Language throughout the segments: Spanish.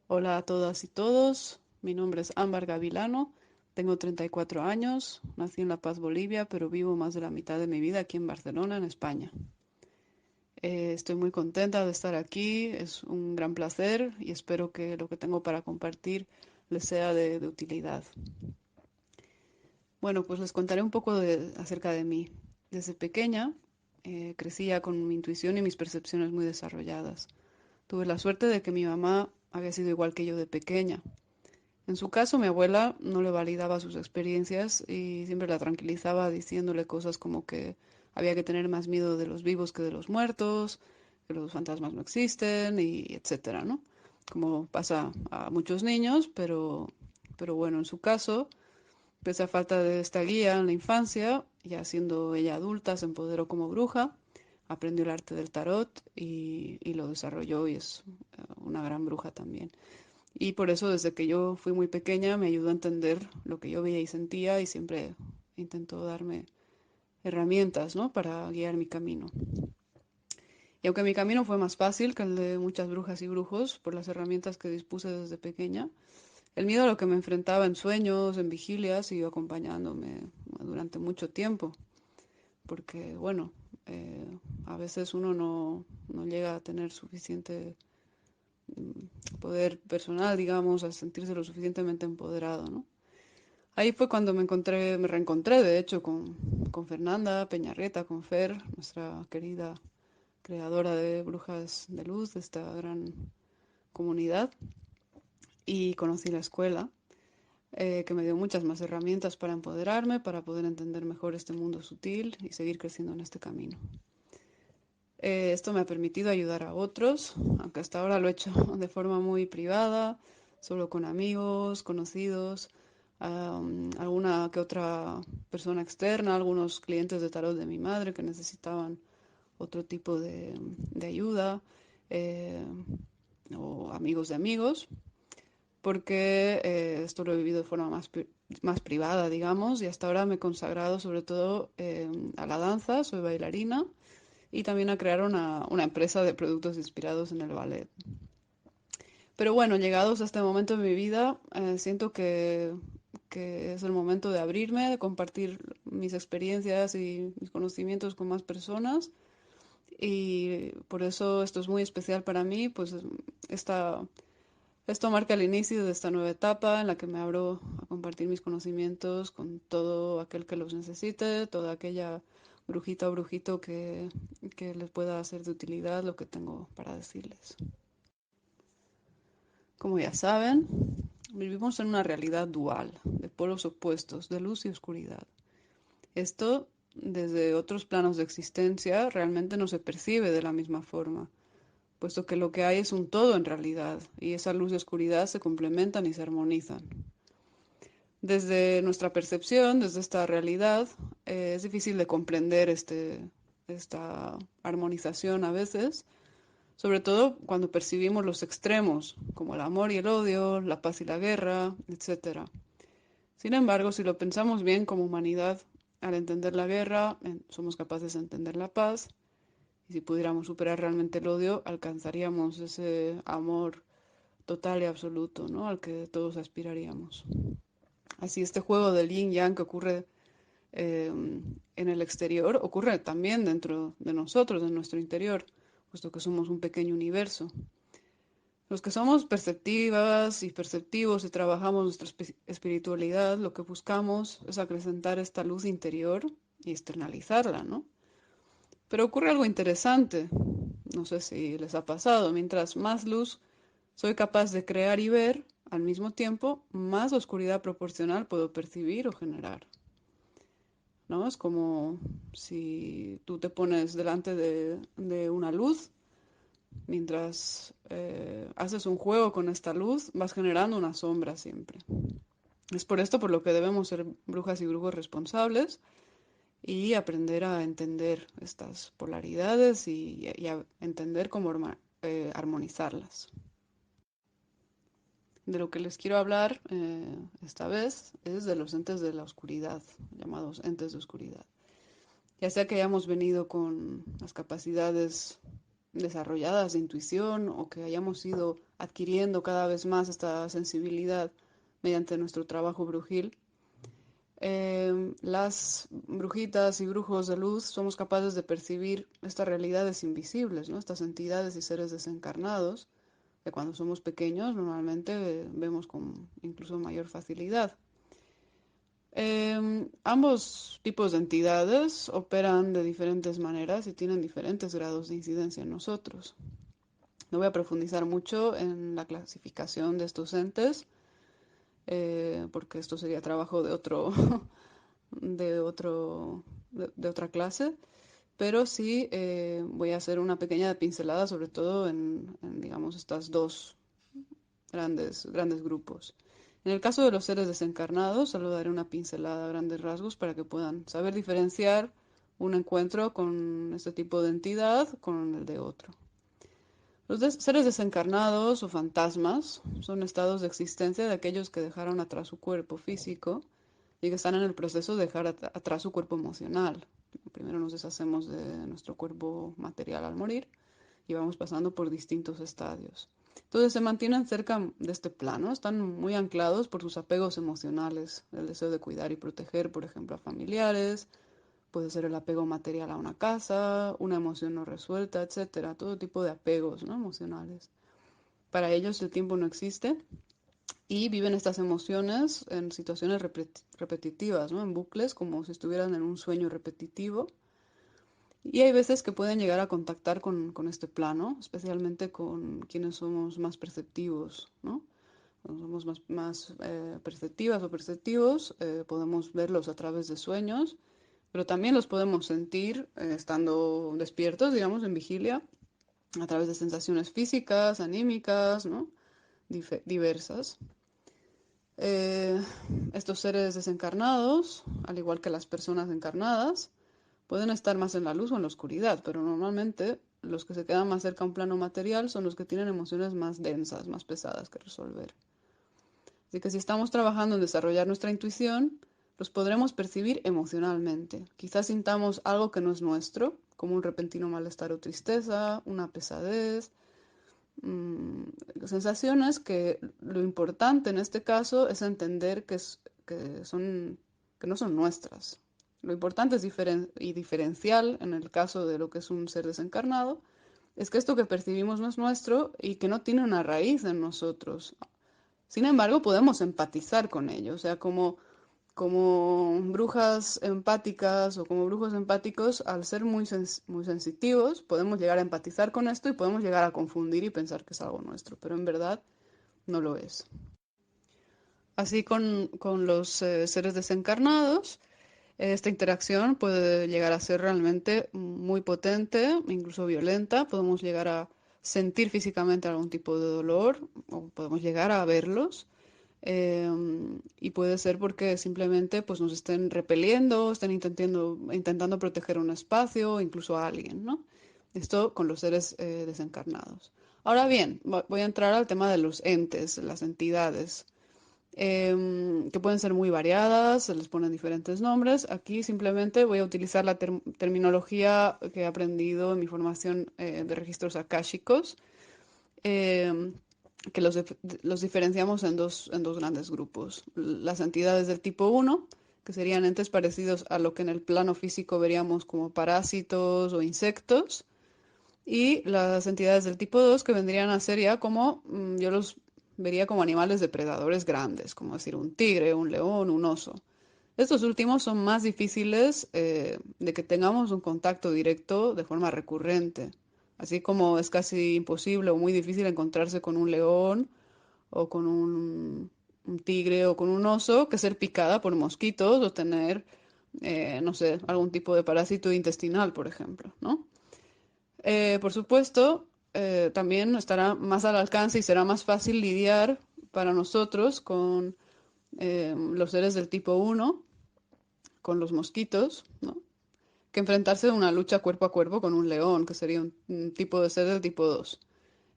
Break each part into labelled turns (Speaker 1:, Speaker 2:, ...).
Speaker 1: Hola a todas y todos, mi nombre es Ámbar Gavilano, tengo 34 años, nací en La Paz, Bolivia, pero vivo más de la mitad de mi vida aquí en Barcelona, en España. Estoy muy contenta de estar aquí, es un gran placer y espero que lo que tengo para compartir les sea de utilidad. Bueno, pues les contaré un poco acerca de mí. Desde pequeña crecí ya con mi intuición y mis percepciones muy desarrolladas. Tuve la suerte de que mi mamá había sido igual que yo de pequeña. En su caso, mi abuela no le validaba sus experiencias y siempre la tranquilizaba diciéndole cosas como que había que tener más miedo de los vivos que de los muertos, que los fantasmas no existen y etcétera, ¿no? Como pasa a muchos niños, pero bueno, en su caso, pese a falta de esta guía en la infancia, ya siendo ella adulta, se empoderó como bruja, aprendió el arte del tarot y lo desarrolló y es una gran bruja también. Y por eso desde que yo fui muy pequeña me ayudó a entender lo que yo veía y sentía y siempre intentó darme herramientas, ¿no? Para guiar mi camino. Y aunque mi camino fue más fácil que el de muchas brujas y brujos por las herramientas que dispuse desde pequeña, el miedo a lo que me enfrentaba en sueños, en vigilias, siguió acompañándome durante mucho tiempo. Porque, bueno, eh, a veces uno no llega a tener suficiente poder personal, digamos, a sentirse lo suficientemente empoderado, ¿no? Ahí fue cuando me reencontré, de hecho, con Fernanda Peñarreta, con Fer, nuestra querida creadora de Brujas de Luz, de esta gran comunidad, y conocí la escuela, que me dio muchas más herramientas para empoderarme, para poder entender mejor este mundo sutil y seguir creciendo en este camino. Esto me ha permitido ayudar a otros, aunque hasta ahora lo he hecho de forma muy privada, solo con amigos, conocidos, alguna que otra persona externa, algunos clientes de tarot de mi madre que necesitaban otro tipo de ayuda, eh, o amigos de amigos, porque esto lo he vivido de forma más privada, digamos, y hasta ahora me he consagrado sobre todo a la danza, soy bailarina y también a crear una empresa de productos inspirados en el ballet. Pero bueno, llegados a este momento de mi vida, siento que es el momento de abrirme, de compartir mis experiencias y mis conocimientos con más personas. Y por eso esto es muy especial para mí, pues esta, esto marca el inicio de esta nueva etapa en la que me abro a compartir mis conocimientos con todo aquel que los necesite, toda aquella brujita o brujito que les pueda hacer de utilidad lo que tengo para decirles. Como ya saben, vivimos en una realidad dual, de polos opuestos, de luz y oscuridad. Esto, desde otros planos de existencia, realmente no se percibe de la misma forma, puesto que lo que hay es un todo en realidad, y esa luz y oscuridad se complementan y se armonizan. Desde nuestra percepción, desde esta realidad, es difícil de comprender esta armonización a veces, sobre todo cuando percibimos los extremos, como el amor y el odio, la paz y la guerra, etcétera. Sin embargo, si lo pensamos bien como humanidad, al entender la guerra, somos capaces de entender la paz, y si pudiéramos superar realmente el odio, alcanzaríamos ese amor total y absoluto, ¿no? Al que todos aspiraríamos. Así este juego del yin yang que ocurre en el exterior ocurre también dentro de nosotros, de nuestro interior, puesto que somos un pequeño universo. Los que somos perceptivas y perceptivos y trabajamos nuestra espiritualidad, lo que buscamos es acrecentar esta luz interior y externalizarla, ¿no? Pero ocurre algo interesante, no sé si les ha pasado, mientras más luz soy capaz de crear y ver, al mismo tiempo, más oscuridad proporcional puedo percibir o generar, ¿no? Es como si tú te pones delante de una luz, mientras haces un juego con esta luz, vas generando una sombra siempre. Es por esto por lo que debemos ser brujas y brujos responsables y aprender a entender estas polaridades y a entender cómo armonizarlas. De lo que les quiero hablar esta vez es de los entes de la oscuridad, llamados entes de oscuridad. Ya sea que hayamos venido con las capacidades desarrolladas de intuición o que hayamos ido adquiriendo cada vez más esta sensibilidad mediante nuestro trabajo brujil, las brujitas y brujos de luz somos capaces de percibir estas realidades invisibles, ¿no? Estas entidades y seres desencarnados que cuando somos pequeños normalmente vemos con incluso mayor facilidad. Ambos tipos de entidades operan de diferentes maneras y tienen diferentes grados de incidencia en nosotros. No voy a profundizar mucho en la clasificación de estos entes, porque esto sería trabajo de de otra clase, pero sí voy a hacer una pequeña pincelada, sobre todo digamos, estas dos grandes grupos. En el caso de los seres desencarnados, solo daré una pincelada a grandes rasgos para que puedan saber diferenciar un encuentro con este tipo de entidad con el de otro. Los seres desencarnados o fantasmas son estados de existencia de aquellos que dejaron atrás su cuerpo físico y que están en el proceso de dejar atrás su cuerpo emocional. Primero nos deshacemos de nuestro cuerpo material al morir y vamos pasando por distintos estadios. Entonces se mantienen cerca de este plano, están muy anclados por sus apegos emocionales, el deseo de cuidar y proteger, por ejemplo, a familiares, puede ser el apego material a una casa, una emoción no resuelta, etcétera, todo tipo de apegos, ¿no? Emocionales. Para ellos el tiempo no existe y viven estas emociones en situaciones repetitivas, ¿no? En bucles, como si estuvieran en un sueño repetitivo. Y hay veces que pueden llegar a contactar con este plano, especialmente con quienes somos más perceptivos, ¿no? Cuando somos más perceptivas o perceptivos, podemos verlos a través de sueños, pero también los podemos sentir estando despiertos, digamos, en vigilia, a través de sensaciones físicas, anímicas, ¿no? Diversas. Eh, Estos seres desencarnados, al igual que las personas encarnadas, pueden estar más en la luz o en la oscuridad, pero normalmente los que se quedan más cerca a un plano material son los que tienen emociones más densas, más pesadas que resolver. Así que si estamos trabajando en desarrollar nuestra intuición, los podremos percibir emocionalmente. Quizás sintamos algo que no es nuestro, como un repentino malestar o tristeza, una pesadez, sensaciones que lo importante en este caso es entender que no son nuestras. Lo importante y diferencial en el caso de lo que es un ser desencarnado es que esto que percibimos no es nuestro y que no tiene una raíz en nosotros. Sin embargo, podemos empatizar con ello, o sea, como brujas empáticas o como brujos empáticos, al ser muy sensitivos, podemos llegar a empatizar con esto y podemos llegar a confundir y pensar que es algo nuestro, pero en verdad no lo es. Así con los seres desencarnados, esta interacción puede llegar a ser realmente muy potente, incluso violenta. Podemos llegar a sentir físicamente algún tipo de dolor o podemos llegar a verlos. Y puede ser porque simplemente pues, nos estén repeliendo, estén intentando proteger un espacio, incluso a alguien, ¿no? Esto con los seres desencarnados. Ahora bien, voy a entrar al tema de los entes, las entidades, que pueden ser muy variadas, se les ponen diferentes nombres. Aquí simplemente voy a utilizar la terminología que he aprendido en mi formación de registros akáshicos, em, que los diferenciamos en dos grandes grupos. Las entidades del tipo uno, que serían entes parecidos a lo que en el plano físico veríamos como parásitos o insectos, y las entidades del tipo 2 que vendrían a ser ya como, yo los vería como animales depredadores grandes, como decir un tigre, un león, un oso. Estos últimos son más difíciles de que tengamos un contacto directo de forma recurrente, así como es casi imposible o muy difícil encontrarse con un león o con un tigre o con un oso que ser picada por mosquitos o tener, no sé, algún tipo de parásito intestinal, por ejemplo, ¿no? Por supuesto, también estará más al alcance y será más fácil lidiar para nosotros con los seres del tipo uno, con los mosquitos, ¿no? Que enfrentarse a una lucha cuerpo a cuerpo con un león, que sería un tipo de ser del tipo 2,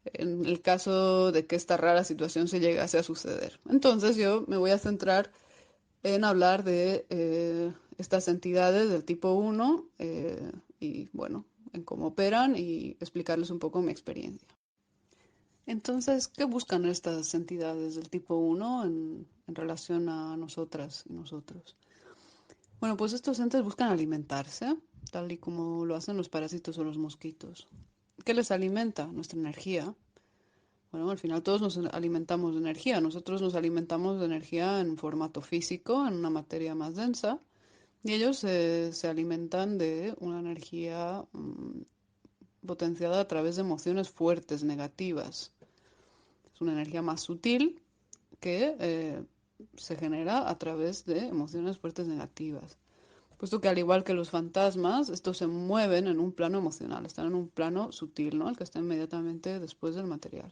Speaker 1: en el caso de que esta rara situación se llegase a suceder. Entonces yo me voy a centrar en hablar de estas entidades del tipo uno y bueno, en cómo operan y explicarles un poco mi experiencia. Entonces, ¿qué buscan estas entidades del tipo uno en relación a nosotras y nosotros? Bueno, pues estos entes buscan alimentarse, tal y como lo hacen los parásitos o los mosquitos. ¿Qué les alimenta? Nuestra energía. Bueno, al final todos nos alimentamos de energía. Nosotros nos alimentamos de energía en formato físico, en una materia más densa, y ellos se alimentan de una energía potenciada a través de emociones fuertes, negativas. Es una energía más sutil que se genera a través de emociones fuertes negativas. Puesto que al igual que los fantasmas, estos se mueven en un plano emocional, están en un plano sutil, ¿no? El que está inmediatamente después del material.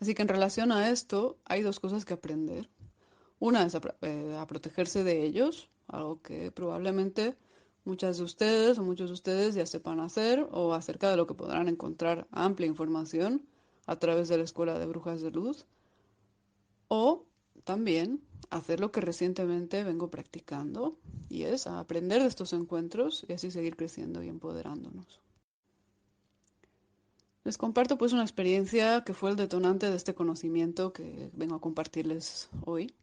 Speaker 1: Así que en relación a esto, hay dos cosas que aprender. Una es a protegerse de ellos, algo que probablemente muchas de ustedes o muchos de ustedes ya sepan hacer, o acerca de lo que podrán encontrar amplia información a través de la Escuela de Brujas de Luz, o también hacer lo que recientemente vengo practicando, y es a aprender de estos encuentros y así seguir creciendo y empoderándonos. Les comparto pues una experiencia que fue el detonante de este conocimiento que vengo a compartirles hoy.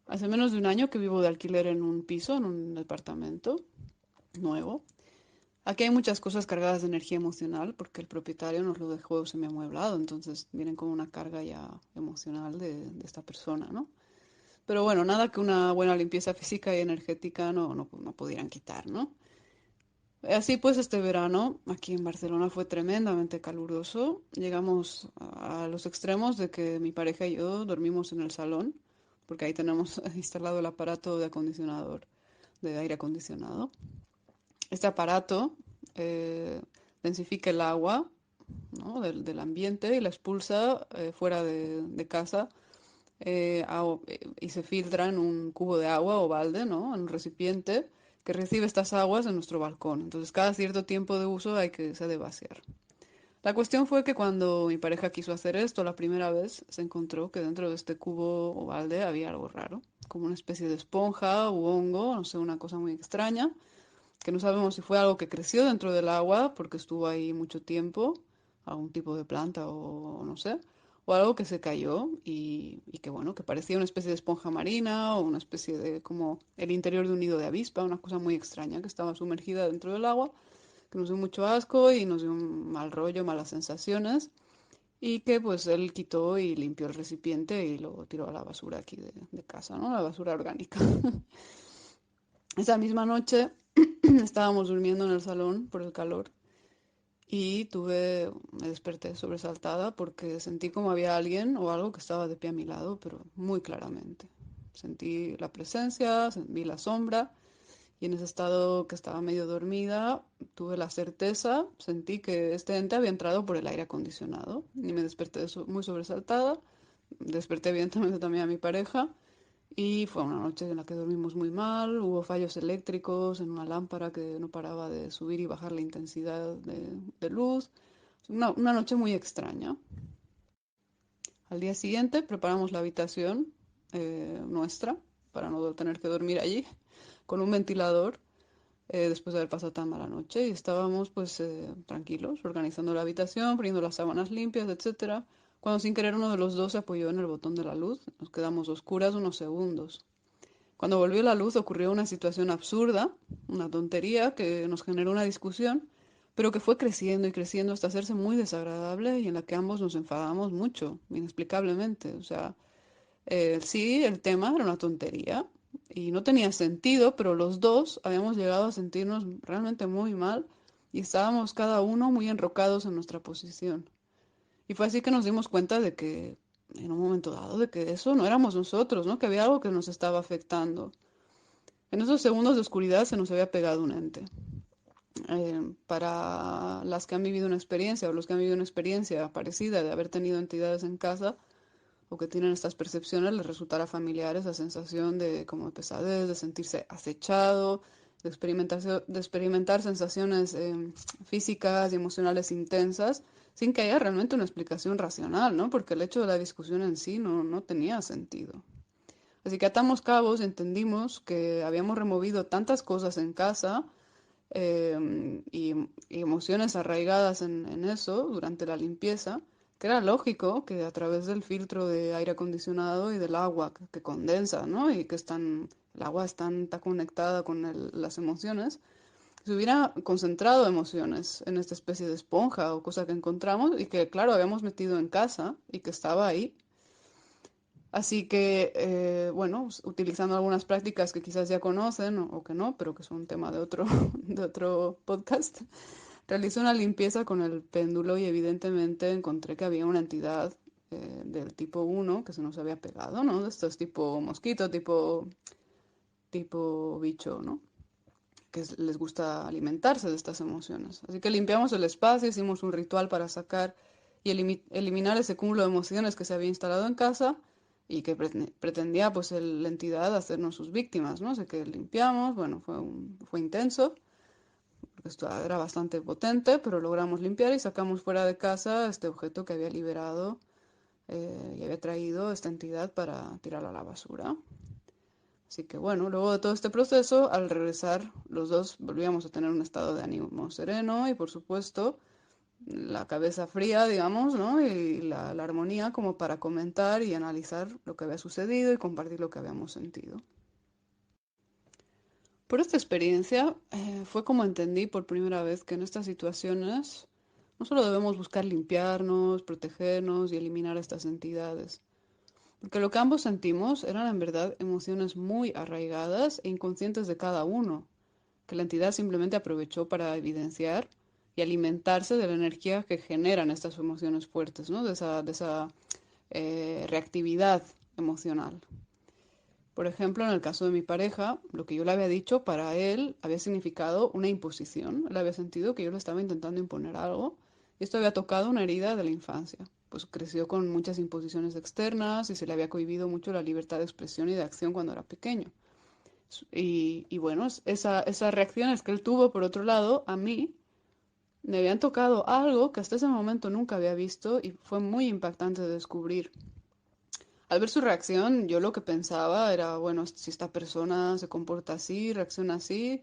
Speaker 1: Hace menos de un año que vivo de alquiler en un piso, en un departamento nuevo. Aquí hay muchas cosas cargadas de energía emocional porque el propietario nos lo dejó semi-amueblado, entonces vienen con una carga ya emocional de esta persona, ¿no? Pero bueno, nada que una buena limpieza física y energética no pudieran quitar, ¿no? Así pues, este verano aquí en Barcelona fue tremendamente caluroso. Llegamos a los extremos de que mi pareja y yo dormimos en el salón, porque ahí tenemos instalado el aparato de acondicionador, de aire acondicionado. Este aparato densifica el agua, ¿no? del ambiente y la expulsa fuera de casa y se filtra en un cubo de agua o balde, ¿no? En un recipiente que recibe estas aguas en nuestro balcón. Entonces, cada cierto tiempo de uso hay que se debe vaciar. La cuestión fue que cuando mi pareja quiso hacer esto la primera vez, se encontró que dentro de este cubo o balde había algo raro, como una especie de esponja u hongo, no sé, una cosa muy extraña, que no sabemos si fue algo que creció dentro del agua porque estuvo ahí mucho tiempo, algún tipo de planta o no sé, o algo que se cayó y que bueno, que parecía una especie de esponja marina o una especie de como el interior de un nido de avispa, una cosa muy extraña que estaba sumergida dentro del agua, que nos dio mucho asco y nos dio un mal rollo, malas sensaciones. Y que pues él quitó y limpió el recipiente y lo tiró a la basura aquí de casa, ¿no? La basura orgánica. Esa misma noche estábamos durmiendo en el salón por el calor y me desperté sobresaltada porque sentí como había alguien o algo que estaba de pie a mi lado, pero muy claramente. Sentí la presencia, vi la sombra y en ese estado que estaba medio dormida tuve la certeza, sentí que este ente había entrado por el aire acondicionado y me desperté muy sobresaltada. Desperté evidentemente también a mi pareja y fue una noche en la que dormimos muy mal, hubo fallos eléctricos en una lámpara que no paraba de subir y bajar la intensidad de luz. Una noche muy extraña. Al día siguiente preparamos la habitación nuestra para no tener que dormir allí con un ventilador después de haber pasado tan mala noche y estábamos pues tranquilos, organizando la habitación, poniendo las sábanas limpias, etcétera, cuando sin querer uno de los dos se apoyó en el botón de la luz, nos quedamos oscuras unos segundos. Cuando volvió la luz ocurrió una situación absurda, una tontería que nos generó una discusión, pero que fue creciendo y creciendo hasta hacerse muy desagradable y en la que ambos nos enfadamos mucho, inexplicablemente. O sea, sí, el tema era una tontería y no tenía sentido, pero los dos habíamos llegado a sentirnos realmente muy mal y estábamos cada uno muy enrocados en nuestra posición. Y fue así que nos dimos cuenta de que, en un momento dado, de que eso no éramos nosotros, ¿no? Que había algo que nos estaba afectando. En esos segundos de oscuridad se nos había pegado un ente. Para las que han vivido una experiencia o los que han vivido una experiencia parecida de haber tenido entidades en casa o que tienen estas percepciones, les resultará familiar esa sensación de como de pesadez, de sentirse acechado, de experimentar sensaciones físicas y emocionales intensas sin que haya realmente una explicación racional, ¿no? Porque el hecho de la discusión en sí no tenía sentido. Así que atamos cabos y entendimos que habíamos removido tantas cosas en casa y emociones arraigadas en eso durante la limpieza, que era lógico que a través del filtro de aire acondicionado y del agua que condensa, ¿no? Y que el agua está conectada con las emociones, se hubiera concentrado emociones en esta especie de esponja o cosa que encontramos y que, claro, habíamos metido en casa y que estaba ahí. Así que, bueno, utilizando algunas prácticas que quizás ya conocen o que no, pero que son un tema de otro, de otro podcast, realicé una limpieza con el péndulo y evidentemente encontré que había una entidad del tipo 1 que se nos había pegado, ¿no? De estos tipo mosquito, tipo bicho, ¿no? Les gusta alimentarse de estas emociones. Así que limpiamos el espacio, hicimos un ritual para sacar y eliminar ese cúmulo de emociones que se había instalado en casa y que pretendía pues la entidad hacernos sus víctimas, ¿no? Así que limpiamos, bueno, fue intenso, porque esto era bastante potente, pero logramos limpiar y sacamos fuera de casa este objeto que había liberado y había traído esta entidad para tirarlo a la basura. Así que bueno, luego de todo este proceso, al regresar, los dos volvíamos a tener un estado de ánimo sereno y por supuesto la cabeza fría, digamos, ¿no? Y la armonía como para comentar y analizar lo que había sucedido y compartir lo que habíamos sentido. Por esta experiencia fue como entendí por primera vez que en estas situaciones no solo debemos buscar limpiarnos, protegernos y eliminar estas entidades, porque lo que ambos sentimos eran en verdad emociones muy arraigadas e inconscientes de cada uno, que la entidad simplemente aprovechó para evidenciar y alimentarse de la energía que generan estas emociones fuertes, ¿no? De esa reactividad emocional. Por ejemplo, en el caso de mi pareja, lo que yo le había dicho para él había significado una imposición. Él había sentido que yo le estaba intentando imponer algo y esto había tocado una herida de la infancia. Pues creció con muchas imposiciones externas y se le había cohibido mucho la libertad de expresión y de acción cuando era pequeño. Y bueno, esas reacciones que él tuvo, por otro lado, a mí me habían tocado algo que hasta ese momento nunca había visto y fue muy impactante de descubrir. Al ver su reacción, yo lo que pensaba era, bueno, si esta persona se comporta así, reacciona así,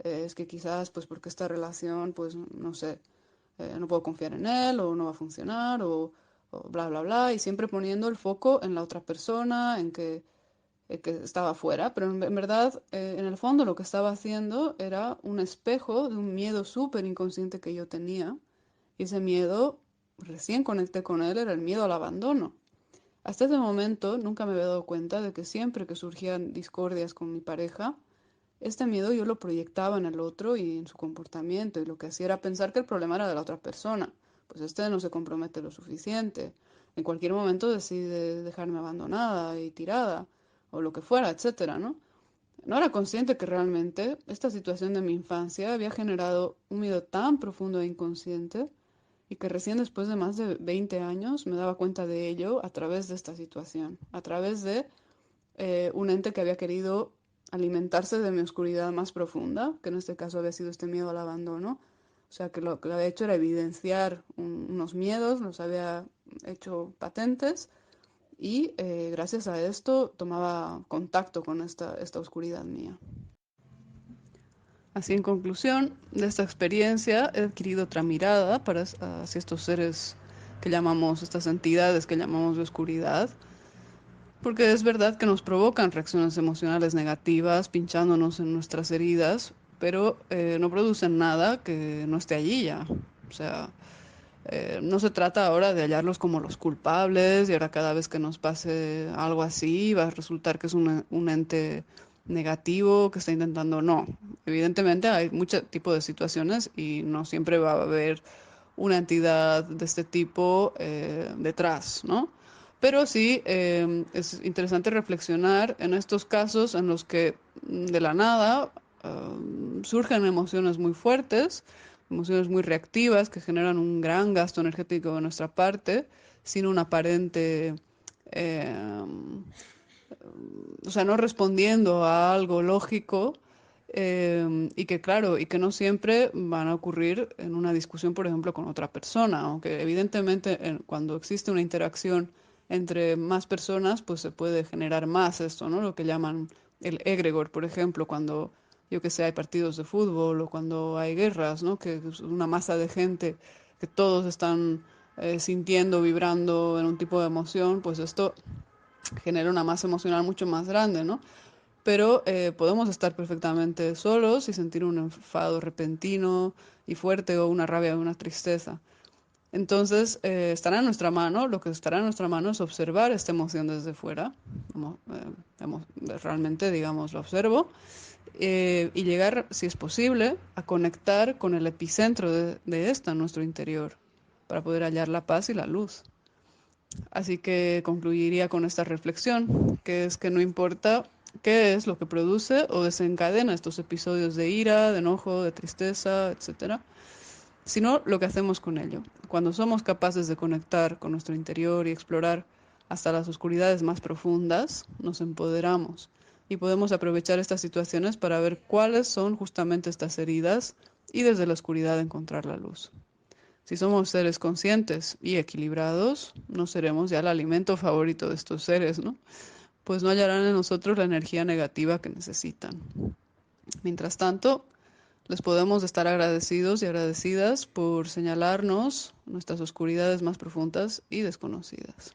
Speaker 1: es que quizás, pues porque esta relación, pues no sé, no puedo confiar en él o no va a funcionar o bla, bla, bla, y siempre poniendo el foco en la otra persona, en que estaba afuera, pero en verdad, en el fondo lo que estaba haciendo era un espejo de un miedo súper inconsciente que yo tenía, y ese miedo, recién conecté con él, era el miedo al abandono. Hasta ese momento nunca me había dado cuenta de que siempre que surgían discordias con mi pareja, este miedo yo lo proyectaba en el otro y en su comportamiento, y lo que hacía era pensar que el problema era de la otra persona. Pues este no se compromete lo suficiente. En cualquier momento decide dejarme abandonada y tirada, o lo que fuera, etcétera, ¿no? No era consciente que realmente esta situación de mi infancia había generado un miedo tan profundo e inconsciente y que recién después de más de 20 años me daba cuenta de ello a través de esta situación, a través de un ente que había querido alimentarse de mi oscuridad más profunda, que en este caso había sido este miedo al abandono. O sea, que lo que había hecho era evidenciar unos miedos, los había hecho patentes y gracias a esto tomaba contacto con esta oscuridad mía. Así, en conclusión de esta experiencia, he adquirido otra mirada hacia estos seres que llamamos, estas entidades que llamamos de oscuridad, porque es verdad que nos provocan reacciones emocionales negativas, pinchándonos en nuestras heridas, pero no producen nada que no esté allí ya. O sea, no se trata ahora de hallarlos como los culpables y ahora cada vez que nos pase algo así va a resultar que es un ente negativo que está intentando. No, evidentemente hay mucho tipo de situaciones y no siempre va a haber una entidad de este tipo detrás, ¿no? Pero sí es interesante reflexionar en estos casos en los que de la nada surgen emociones muy fuertes, emociones muy reactivas que generan un gran gasto energético de nuestra parte, sin un aparente, eh, o sea, no respondiendo a algo lógico, y que claro, y que no siempre van a ocurrir en una discusión, por ejemplo, con otra persona, aunque evidentemente cuando existe una interacción entre más personas, pues se puede generar más esto, ¿no? Lo que llaman el egregor, por ejemplo, cuando yo que sé, hay partidos de fútbol o cuando hay guerras, ¿no? Que es una masa de gente, que todos están sintiendo, vibrando en un tipo de emoción, pues esto genera una masa emocional mucho más grande, ¿no? Pero podemos estar perfectamente solos y sentir un enfado repentino y fuerte o una rabia o una tristeza. Entonces, estará en nuestra mano, lo que estará en nuestra mano es observar esta emoción desde fuera, como, realmente, digamos, lo observo, y llegar, si es posible, a conectar con el epicentro de esta en nuestro interior, para poder hallar la paz y la luz. Así que concluiría con esta reflexión, que es que no importa qué es lo que produce o desencadena estos episodios de ira, de enojo, de tristeza, etcétera, sino lo que hacemos con ello. Cuando somos capaces de conectar con nuestro interior y explorar hasta las oscuridades más profundas, nos empoderamos y podemos aprovechar estas situaciones para ver cuáles son justamente estas heridas y desde la oscuridad encontrar la luz. Si somos seres conscientes y equilibrados, no seremos ya el alimento favorito de estos seres, ¿no? Pues no hallarán en nosotros la energía negativa que necesitan. Mientras tanto, les podemos estar agradecidos y agradecidas por señalarnos nuestras oscuridades más profundas y desconocidas.